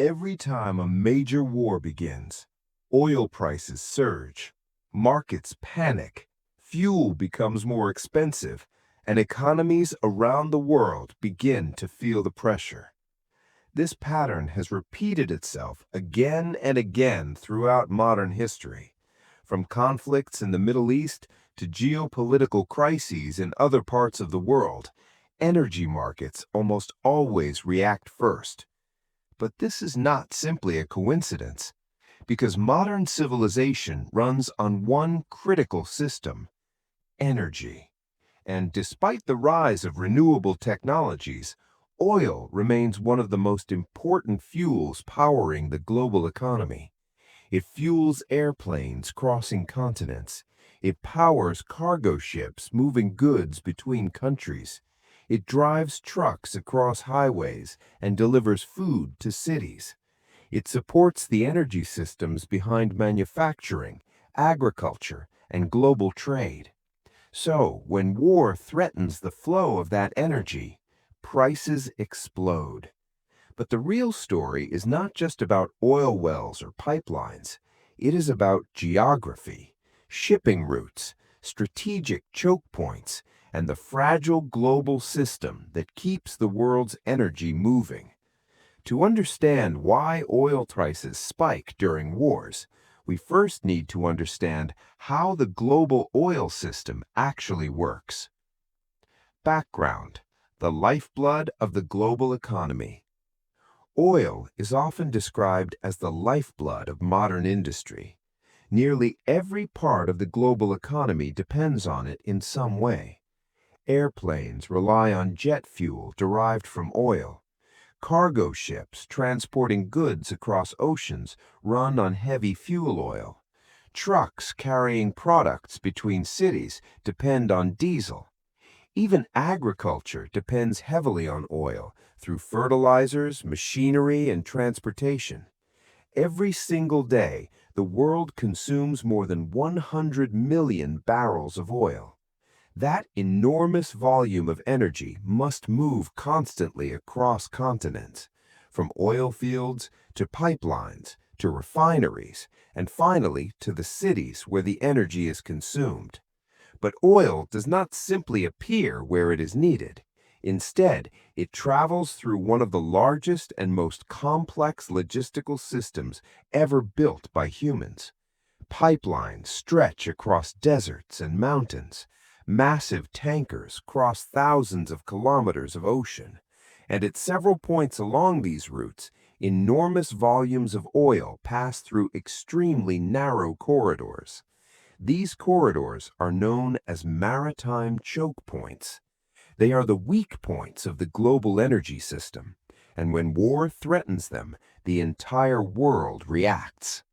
Every time a major war begins, oil prices surge, markets panic, fuel becomes more expensive, and economies around the world begin to feel the pressure. This pattern has repeated itself again and again throughout modern history, from conflicts in the Middle East to geopolitical crises in other parts of the world. Energy markets almost always react first. But this is not simply a coincidence, because modern civilization runs on one critical system: energy. And despite the rise of renewable technologies, oil remains one of the most important fuels powering the global economy. It fuels airplanes crossing continents. It powers cargo ships moving goods between countries. It drives trucks across highways and delivers food to cities. It supports the energy systems behind manufacturing, agriculture, and global trade. So, when war threatens the flow of that energy, prices explode. But the real story is not just about oil wells or pipelines. It is about geography, shipping routes, strategic choke points, and the fragile global system that keeps the world's energy moving. To understand why oil prices spike during wars, we first need to understand how the global oil system actually works. Background: the lifeblood of the global economy. Oil is often described as the lifeblood of modern industry. Nearly every part of the global economy depends on it in some way. Airplanes rely on jet fuel derived from oil. Cargo ships transporting goods across oceans run on heavy fuel oil. Trucks carrying products between cities depend on diesel. Even agriculture depends heavily on oil through fertilizers, machinery, and transportation. Every single day, the world consumes more than 100 million barrels of oil. That enormous volume of energy must move constantly across continents, from oil fields to pipelines to refineries, and finally to the cities where the energy is consumed. But oil does not simply appear where it is needed. Instead, it travels through one of the largest and most complex logistical systems ever built by humans. Pipelines stretch across deserts and mountains. Massive tankers cross thousands of kilometers of ocean. And at several points along these routes, enormous volumes of oil pass through extremely narrow corridors. These corridors are known as maritime choke points. They are the weak points of the global energy system, and when war threatens them, the entire world reacts.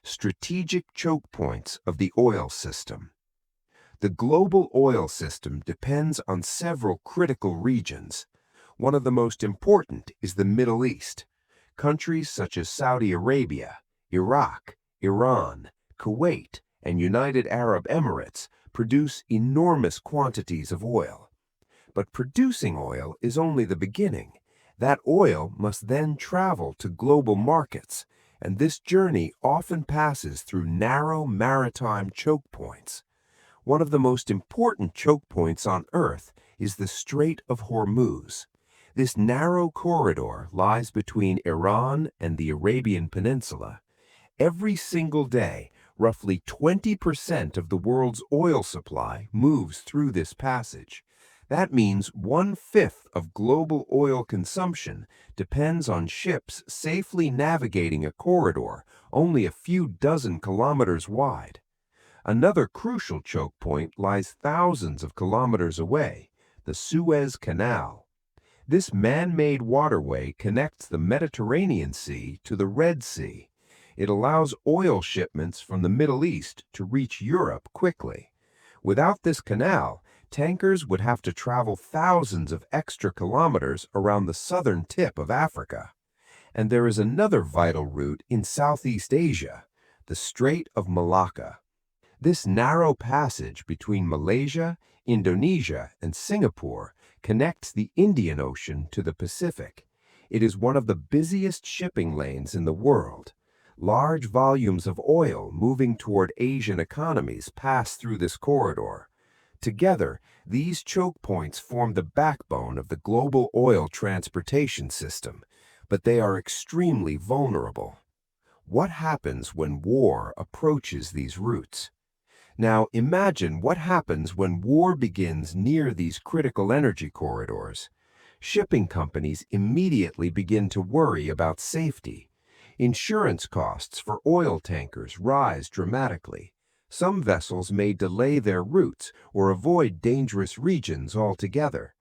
Strategic choke points of the oil system. The global oil system depends on several critical regions. One of the most important is the Middle East. Countries such as Saudi Arabia, Iraq, Iran, Kuwait, and United Arab Emirates produce enormous quantities of oil. But producing oil is only the beginning. That oil must then travel to global markets, and this journey often passes through narrow maritime choke points. One of the most important choke points on Earth is the Strait of Hormuz. This narrow corridor lies between Iran and the Arabian Peninsula. Every single day, roughly 20% of the world's oil supply moves through this passage. That means 1/5 of global oil consumption depends on ships safely navigating a corridor only a few dozen kilometers wide. Another crucial choke point lies thousands of kilometers away: the Suez Canal. This man-made waterway connects the Mediterranean Sea to the Red Sea. It allows oil shipments from the Middle East to reach Europe quickly. Without this canal, tankers would have to travel thousands of extra kilometers around the southern tip of Africa. And there is another vital route in Southeast Asia: the Strait of Malacca. This narrow passage between Malaysia, Indonesia, and Singapore connects the Indian Ocean to the Pacific. It is one of the busiest shipping lanes in the world. Large volumes of oil moving toward Asian economies pass through this corridor. Together, these choke points form the backbone of the global oil transportation system, but they are extremely vulnerable. What happens when war approaches these routes? Now imagine what happens when war begins near these critical energy corridors. Shipping companies immediately begin to worry about safety. Insurance costs for oil tankers rise dramatically. Some vessels may delay their routes or avoid dangerous regions altogether.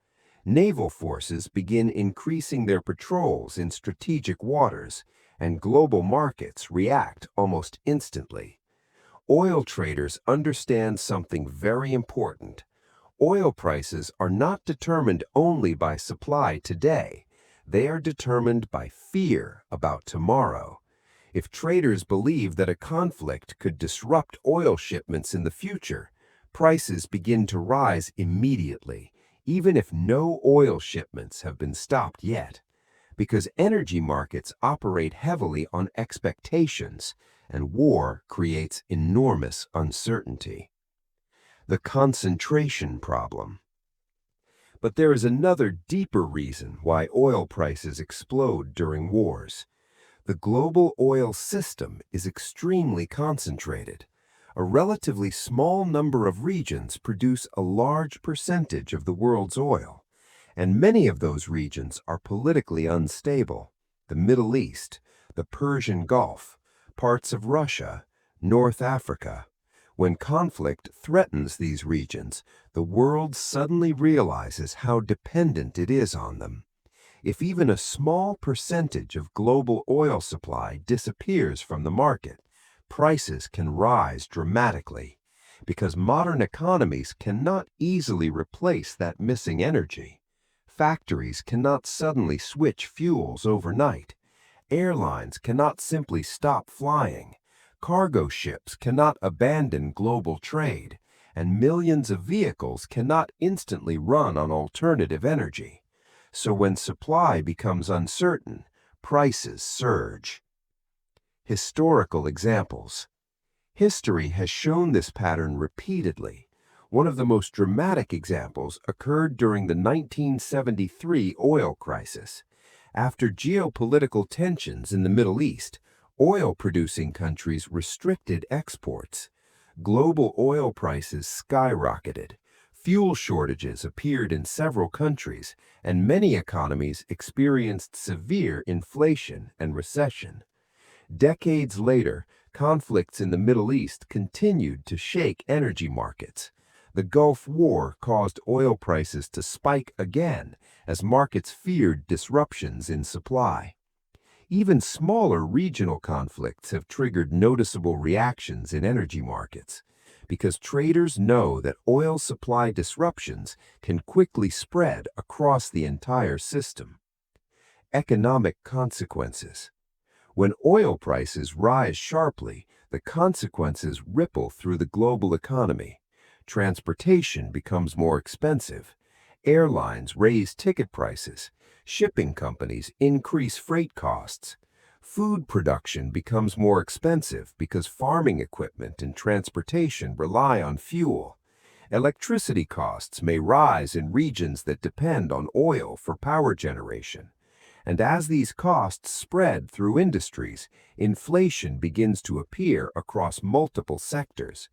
Naval forces begin increasing their patrols in strategic waters, and global markets react almost instantly. Oil traders understand something very important. Oil prices are not determined only by supply today. They are determined by fear about tomorrow. If traders believe that a conflict could disrupt oil shipments in the future, prices begin to rise immediately, even if no oil shipments have been stopped yet, because energy markets operate heavily on expectations, and war creates enormous uncertainty. The concentration problem. But there is another deeper reason why oil prices explode during wars. The global oil system is extremely concentrated. A relatively small number of regions produce a large percentage of the world's oil, and many of those regions are politically unstable. The Middle East, the Persian Gulf, parts of Russia, North Africa. When conflict threatens these regions, the world suddenly realizes how dependent it is on them. If even a small percentage of global oil supply disappears from the market, prices can rise dramatically, because modern economies cannot easily replace that missing energy. Factories cannot suddenly switch fuels overnight. Airlines cannot simply stop flying. Cargo ships cannot abandon global trade, and millions of vehicles cannot instantly run on alternative energy. So when supply becomes uncertain, prices surge. Historical examples. History has shown this pattern repeatedly. One of the most dramatic examples occurred during the 1973 oil crisis. After geopolitical tensions in the Middle East, oil-producing countries restricted exports. Global oil prices skyrocketed. Fuel shortages appeared in several countries, and many economies experienced severe inflation and recession. Decades later, conflicts in the Middle East continued to shake energy markets. The Gulf War caused oil prices to spike again as markets feared disruptions in supply. Even smaller regional conflicts have triggered noticeable reactions in energy markets, because traders know that oil supply disruptions can quickly spread across the entire system. Economic consequences. When oil prices rise sharply, the consequences ripple through the global economy. Transportation becomes more expensive. Airlines raise ticket prices. Shipping companies increase freight costs. Food production becomes more expensive because farming equipment and transportation rely on fuel. Electricity costs may rise in regions that depend on oil for power generation. And as these costs spread through industries, inflation begins to appear across multiple sectors.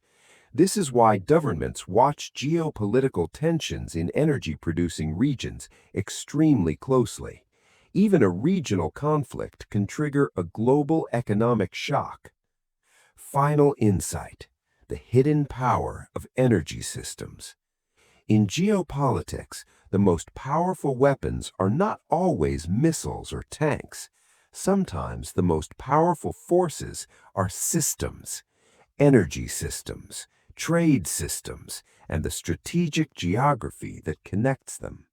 This is why governments watch geopolitical tensions in energy-producing regions extremely closely. Even a regional conflict can trigger a global economic shock. Final insight: the hidden power of energy systems. In geopolitics, the most powerful weapons are not always missiles or tanks. Sometimes the most powerful forces are systems, energy systems, trade systems, and the strategic geography that connects them.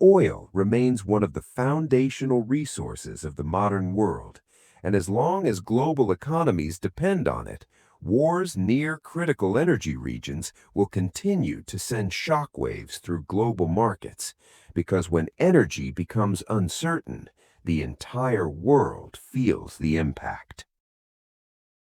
Oil remains one of the foundational resources of the modern world, and as long as global economies depend on it, wars near critical energy regions will continue to send shockwaves through global markets, because when energy becomes uncertain, the entire world feels the impact.